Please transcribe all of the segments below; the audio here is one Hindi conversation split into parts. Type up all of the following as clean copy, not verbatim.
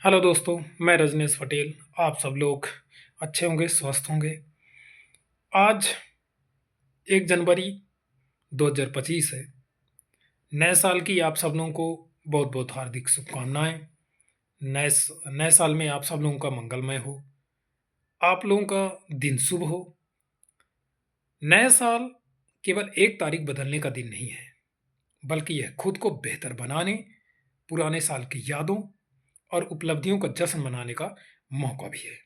हेलो दोस्तों, मैं रजनीश पटेल। आप सब लोग अच्छे होंगे, स्वस्थ होंगे। आज 1 जनवरी 2025 है। नए साल की आप सब लोगों को बहुत बहुत हार्दिक शुभकामनाएं। नए नए साल में आप सब लोगों का मंगलमय हो, आप लोगों का दिन शुभ हो। नया साल केवल एक तारीख बदलने का दिन नहीं है, बल्कि यह खुद को बेहतर बनाने, पुराने साल की यादों और उपलब्धियों का जश्न मनाने का मौका भी है।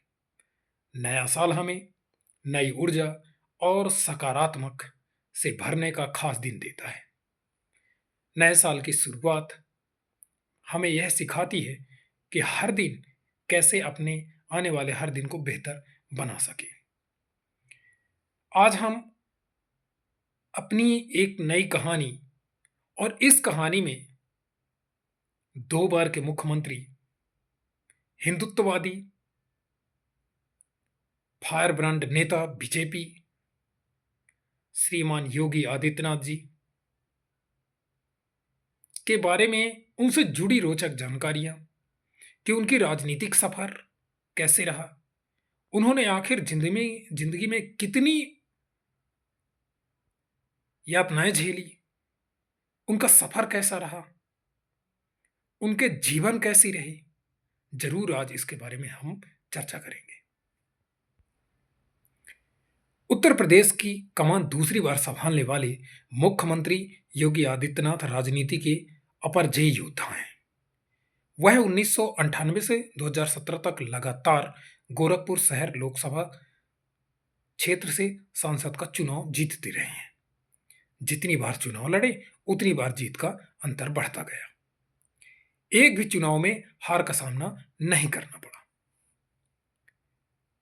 नया साल हमें नई ऊर्जा और सकारात्मक से भरने का खास दिन देता है। नए साल की शुरुआत हमें यह सिखाती है कि हर दिन कैसे अपने आने वाले हर दिन को बेहतर बना सके। आज हम अपनी एक नई कहानी, और इस कहानी में 2 बार के मुख्यमंत्री, हिंदुत्ववादी, फायर ब्रांड नेता बीजेपी श्रीमान योगी आदित्यनाथ जी के बारे में, उनसे जुड़ी रोचक जानकारियां कि उनकी राजनीतिक सफर कैसे रहा, उन्होंने आखिर जिंदगी में कितनी यातनाएं झेली, उनका सफर कैसा रहा, उनके जीवन कैसी रही। जरूर आज इसके बारे में हम चर्चा करेंगे। उत्तर प्रदेश की कमान दूसरी बार संभालने वाले मुख्यमंत्री योगी आदित्यनाथ राजनीति के अपरजेयी योद्धा हैं। वह 1998 से 2017 तक लगातार गोरखपुर शहर लोकसभा क्षेत्र से सांसद का चुनाव जीतते रहे हैं। जितनी बार चुनाव लड़े, उतनी बार जीत का अंतर बढ़ता गया। एक भी चुनाव में हार का सामना नहीं करना पड़ा।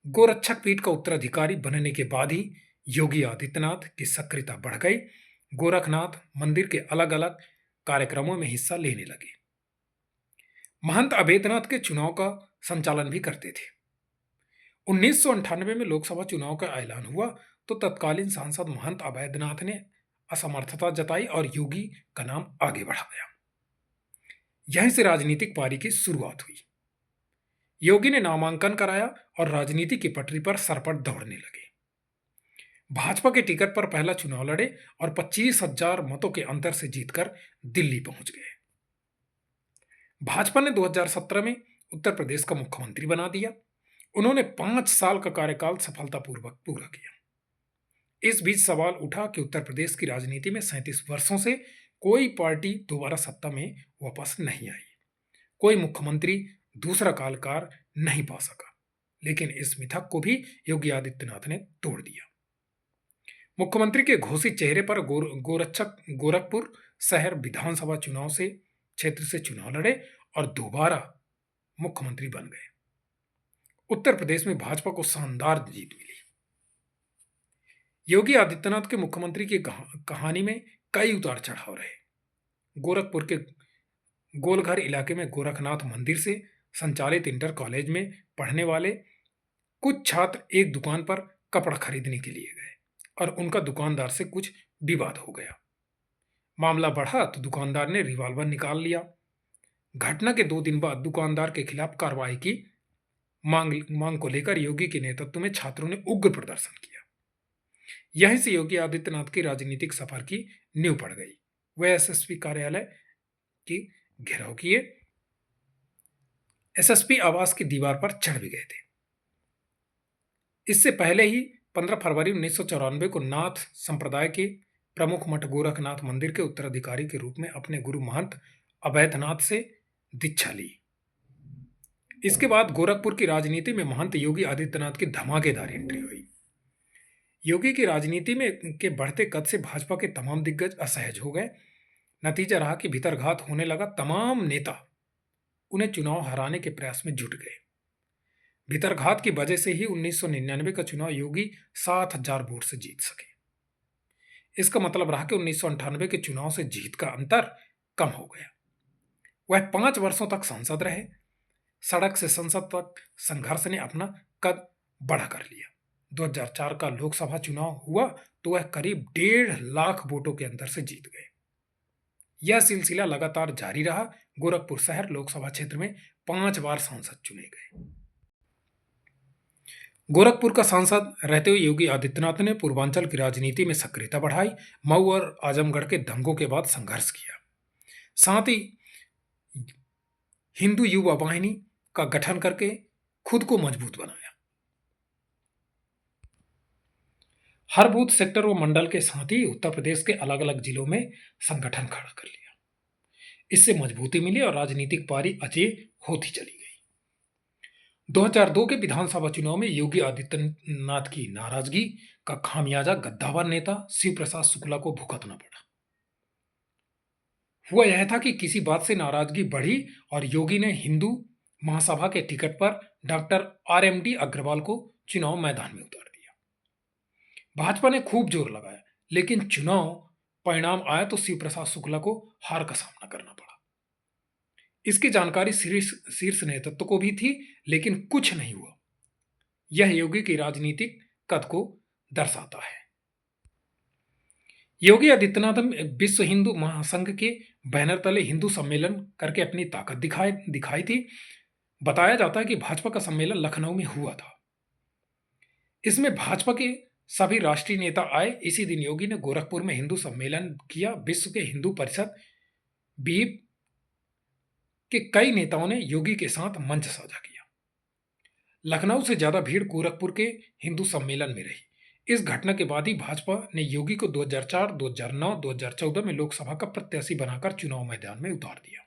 गोरक्षक पीठ का उत्तराधिकारी बनने के बाद ही योगी आदित्यनाथ की सक्रियता बढ़ गई। गोरखनाथ मंदिर के अलग अलग कार्यक्रमों में हिस्सा लेने लगे। महंत अभेद्यनाथ के चुनाव का संचालन भी करते थे। 1998 में लोकसभा चुनाव का ऐलान हुआ तो तत्कालीन सांसद महंत अभेद्यनाथ ने असमर्थता जताई और योगी का नाम आगे बढ़ाया। यहीं से राजनीतिक पारी की शुरुआत हुई। योगी ने नामांकन कराया और राजनीति की पटरी पर सरपट दौड़ने लगे। भाजपा के टिकट पर पहला चुनाव लड़े और 25,000 मतों के अंतर से जीतकर दिल्ली पहुंच गए। भाजपा ने 2017 में उत्तर प्रदेश का मुख्यमंत्री बना दिया। उन्होंने 5 साल का कार्यकाल सफलतापूर्वक पूरा किया। इस बीच सवाल उठा कि उत्तर प्रदेश की राजनीति में 37 वर्षों से कोई पार्टी दोबारा सत्ता में वापस नहीं आई। कोई मुख्यमंत्री दूसरा कालकार नहीं पा सका। लेकिन इस मिथक को भी योगी आदित्यनाथ ने तोड़ दिया। मुख्यमंत्री के घोषित चेहरे पर गोरखपुर शहर विधानसभा चुनाव से क्षेत्र से चुनाव लड़े और दोबारा मुख्यमंत्री बन गए। उत्तर प्रदेश में भाजपा को शानदार जीत मिली। योगी आदित्यनाथ के मुख्यमंत्री की कहानी में कई उतार चढ़ाव रहे। गोरखपुर के गोलघर इलाके में गोरखनाथ मंदिर से संचालित इंटर कॉलेज में पढ़ने वाले कुछ छात्र एक दुकान पर कपड़ा खरीदने के लिए गए और उनका दुकानदार से कुछ विवाद हो गया। मामला बढ़ा तो दुकानदार ने रिवॉल्वर निकाल लिया। घटना के 2 दिन बाद दुकानदार के खिलाफ कार्रवाई की मांग को लेकर योगी के नेतृत्व में छात्रों ने उग्र प्रदर्शन किया। यहीं से योगी आदित्यनाथ की राजनीतिक सफर की नींव पड़ गई। वह एसएसपी कार्यालय की घेराव किए, एसएसपी आवास की दीवार पर चढ़ भी गए थे। इससे पहले ही 15 फरवरी 1994 को नाथ संप्रदाय के प्रमुख मठ गोरखनाथ मंदिर के उत्तराधिकारी के रूप में अपने गुरु महंत अवैधनाथ से दीक्षा ली। इसके बाद गोरखपुर की राजनीति में महंत योगी आदित्यनाथ की धमाकेदार एंट्री हुई। योगी की राजनीति में के बढ़ते कद से भाजपा के तमाम दिग्गज असहज हो गए। नतीजा रहा कि भीतरघात होने लगा। तमाम नेता उन्हें चुनाव हराने के प्रयास में जुट गए। भीतरघात की वजह से ही 1999 का चुनाव योगी 7,000 वोट से जीत सके। इसका मतलब रहा कि 1998 के चुनाव से जीत का अंतर कम हो गया। वह 5 वर्षों तक सांसद रहे। सड़क से संसद तक संघर्ष ने अपना कद बढ़ा कर लिया। 2004 का लोकसभा चुनाव हुआ तो वह करीब 1.5 लाख वोटों के अंतर से जीत गए। यह सिलसिला लगातार जारी रहा। गोरखपुर शहर लोकसभा क्षेत्र में 5 बार सांसद चुने गए। गोरखपुर का सांसद रहते हुए योगी आदित्यनाथ ने पूर्वांचल की राजनीति में सक्रियता बढ़ाई, मऊ और आजमगढ़ के दंगों के बाद संघर्ष किया। साथ ही हिंदू युवा वाहिनी का गठन करके खुद को मजबूत बनाया। हर बूथ, सेक्टर व मंडल के साथ ही उत्तर प्रदेश के अलग अलग जिलों में संगठन खड़ा कर लिया। इससे मजबूती मिली और राजनीतिक पारी अजय होती चली गई। 2002 के विधानसभा चुनाव में योगी आदित्यनाथ की नाराजगी का खामियाजा गद्दावर नेता शिव प्रसाद शुक्ला को भुगतना पड़ा। हुआ यह था कि किसी बात से नाराजगी बढ़ी और योगी ने हिंदू महासभा के टिकट पर डॉक्टर RMD अग्रवाल को चुनाव मैदान में उतार दिया। भाजपा ने खूब जोर लगाया, लेकिन चुनाव परिणाम आया तो शिव प्रसाद शुक्ला को हार का सामना करना पड़ा। इसकी जानकारी शीर्ष नेतृत्व को भी थी, लेकिन कुछ नहीं हुआ। यह योगी की राजनीतिक कद को दर्शाता है। योगी आदित्यनाथ विश्व हिंदू महासंघ के बैनर तले हिंदू सम्मेलन करके अपनी ताकत दिखाई थी। बताया जाता है कि भाजपा का सम्मेलन लखनऊ में हुआ था। इसमें भाजपा के सभी राष्ट्रीय नेता आए। इसी दिन योगी ने गोरखपुर में हिंदू सम्मेलन किया। विश्व के हिंदू परिषद बीप के कई नेताओं ने योगी के साथ मंच साझा किया। लखनऊ से ज्यादा भीड़ गोरखपुर के हिंदू सम्मेलन में रही। इस घटना के बाद ही भाजपा ने योगी को 2004, 2009, 2014 में लोकसभा का प्रत्याशी बनाकर चुनाव मैदान में उतार दिया।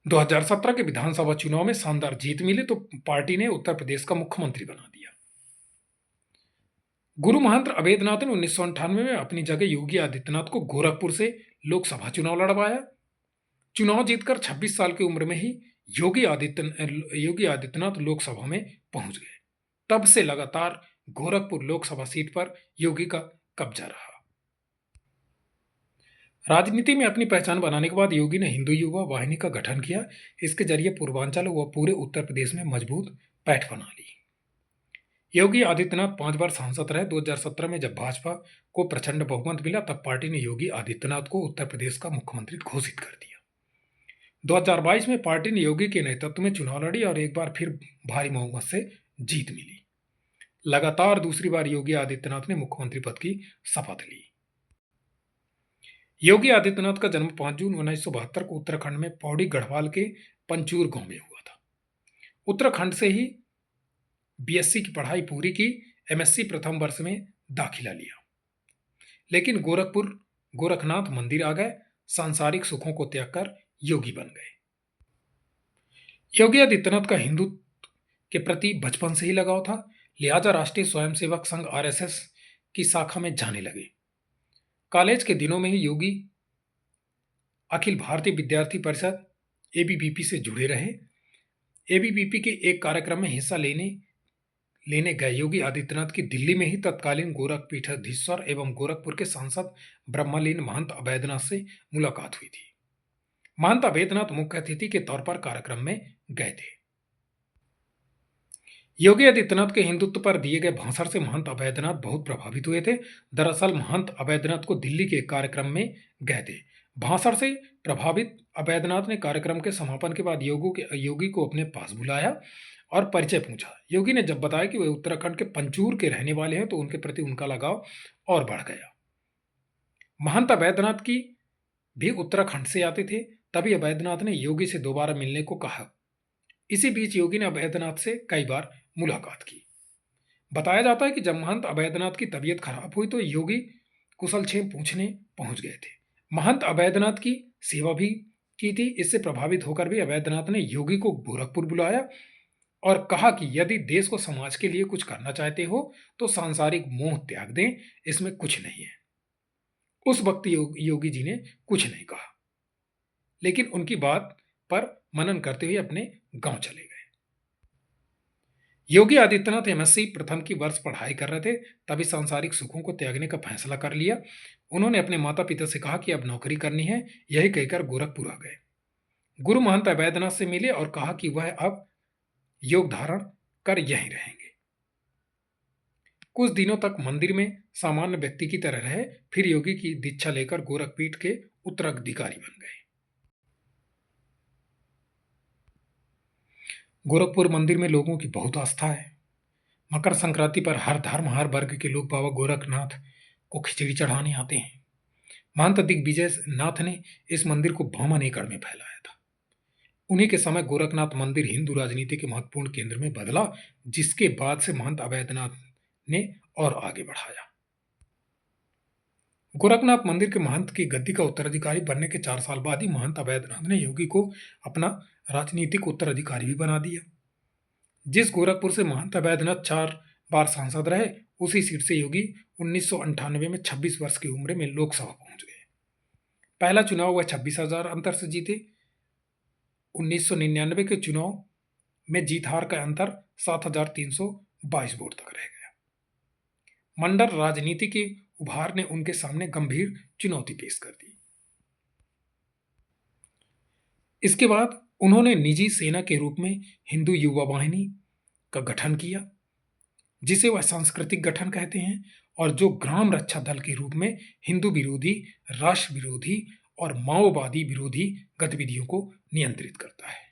2017 के विधानसभा चुनाव में शानदार जीत मिली तो पार्टी ने उत्तर प्रदेश का मुख्यमंत्री बना दिया। गुरु महंत अवैधनाथ ने 1998 में अपनी जगह योगी आदित्यनाथ को गोरखपुर से लोकसभा चुनाव लड़वाया। चुनाव जीतकर 26 साल की उम्र में ही योगी आदित्यनाथ लोकसभा में पहुंच गए। तब से लगातार गोरखपुर लोकसभा सीट पर योगी का कब्जा रहा। राजनीति में अपनी पहचान बनाने के बाद योगी ने हिंदू युवा वाहिनी का गठन किया। इसके जरिए पूर्वांचल व पूरे उत्तर प्रदेश में मजबूत पैठ बना ली। योगी आदित्यनाथ 5 बार सांसद रहे। 2017 में जब भाजपा को प्रचंड बहुमत मिला तब पार्टी ने योगी आदित्यनाथ को उत्तर प्रदेश का मुख्यमंत्री घोषित कर दिया। 2022 में पार्टी ने योगी के नेतृत्व में चुनाव लड़ी और एक बार फिर भारी बहुमत से जीत मिली। लगातार दूसरी बार योगी आदित्यनाथ ने मुख्यमंत्री पद की शपथ ली। योगी आदित्यनाथ का जन्म 5 जून 1972 को उत्तराखंड में पौड़ी गढ़वाल के पंचूर गांव में हुआ था। उत्तराखंड से ही BSc की पढ़ाई पूरी की। MSc प्रथम वर्ष में दाखिला लिया, लेकिन गोरखनाथ मंदिर आ गए। सांसारिक सुखों को त्याग कर योगी बन गए। योगी आदित्यनाथ का हिंदुत्व के प्रति बचपन से ही लगाव था, लिहाजा राष्ट्रीय स्वयंसेवक संघ RSS की शाखा में जाने लगे। कॉलेज के दिनों में ही योगी अखिल भारतीय विद्यार्थी परिषद ABVP से जुड़े रहे। ABVP के एक कार्यक्रम में हिस्सा लेने गए योगी आदित्यनाथ की दिल्ली में ही तत्कालीन गोरखपीठाधीश्वर एवं गोरखपुर के सांसद ब्रह्मलीन महंत अवैधनाथ से मुलाकात हुई थी। महंत अवैधनाथ मुख्य अतिथि के तौर पर कार्यक्रम में गए थे। योगी आदित्यनाथ के हिंदुत्व पर दिए गए भाषण से महंत अवैधनाथ बहुत प्रभावित हुए थे। दरअसल महंत अवैधनाथ को दिल्ली के कार्यक्रम में गए थे। भाषण से प्रभावित अवैधनाथ ने कार्यक्रम के समापन के बाद योगी को अपने पास बुलाया और परिचय पूछा। योगी ने जब बताया कि वे उत्तराखंड के पंचूर के रहने वाले हैं तो उनके प्रति उनका लगाव और बढ़ गया। महंत अवैधनाथ की भी उत्तराखंड से आते थे। तभी अवैधनाथ ने योगी से दोबारा मिलने को कहा। इसी बीच योगी ने अवैधनाथ से कई बार मुलाकात की। बताया जाता है कि जब महंत अवैधनाथ की तबीयत खराब हुई तो योगी कुशलक्षेम पूछने पहुंच गए थे। महंत अवैधनाथ की सेवा भी की थी। इससे प्रभावित होकर भी अवैधनाथ ने योगी को गोरखपुर बुलाया और कहा कि यदि देश को समाज के लिए कुछ करना चाहते हो तो सांसारिक मोह त्याग दें, इसमें कुछ नहीं है। उस वक्त योगी जी ने कुछ नहीं कहा, लेकिन उनकी बात पर मनन करते हुए अपने गांव चले गए। योगी आदित्यनाथ MSc प्रथम की वर्ष पढ़ाई कर रहे थे, तभी सांसारिक सुखों को त्यागने का फैसला कर लिया। उन्होंने अपने माता पिता से कहा कि अब नौकरी करनी है। यही कहकर गोरखपुर आ गए। गुरु महंत अवैधनाथ से मिले और कहा कि वह अब योग धारण कर यहीं रहेंगे। कुछ दिनों तक मंदिर में सामान्य व्यक्ति की तरह रहे, फिर योगी की दीक्षा लेकर गोरखपीठ के उत्तराधिकारी बन गए। गोरखपुर मंदिर में लोगों की बहुत आस्था है। मकर संक्रांति पर हर धर्म हर वर्ग के लोग बाबा गोरखनाथ को खिचड़ी चढ़ाने आते हैं। महंत दिग्विजय नाथ ने इस मंदिर को भौमन एकड़ में फैलाया था। उन्हीं के समय गोरखनाथ मंदिर हिंदू राजनीति के महत्वपूर्ण केंद्र में बदला, जिसके बाद से महंत अवैधनाथ ने और आगे बढ़ाया। गोरखनाथ मंदिर के महंत की गद्दी का उत्तराधिकारी बनने के 4 साल बाद ही महंत अवैधनाथ ने योगी को अपना राजनीतिक उत्तराधिकारी भी बना दिया। जिस गोरखपुर से महंत अवैधनाथ 4 बार सांसद रहे, उसी सीट से योगी 1998 में 26 वर्ष की उम्र में लोकसभा पहुंच गए। पहला चुनाव वह 26,000 अंतर से जीते। 1999 के चुनाव में जीत हार का अंतर 7,322 वोट तक रह गया। मंडल राजनीति के उभार ने उनके सामने गंभीर चुनौती पेश कर दी। इसके बाद उन्होंने निजी सेना के रूप में हिंदू युवा वाहिनी का गठन किया, जिसे वह सांस्कृतिक गठन कहते हैं, और जो ग्राम रक्षा दल के रूप में हिंदू विरोधी, राष्ट्र विरोधी और माओवादी विरोधी गतिविधियों को नियंत्रित करता है।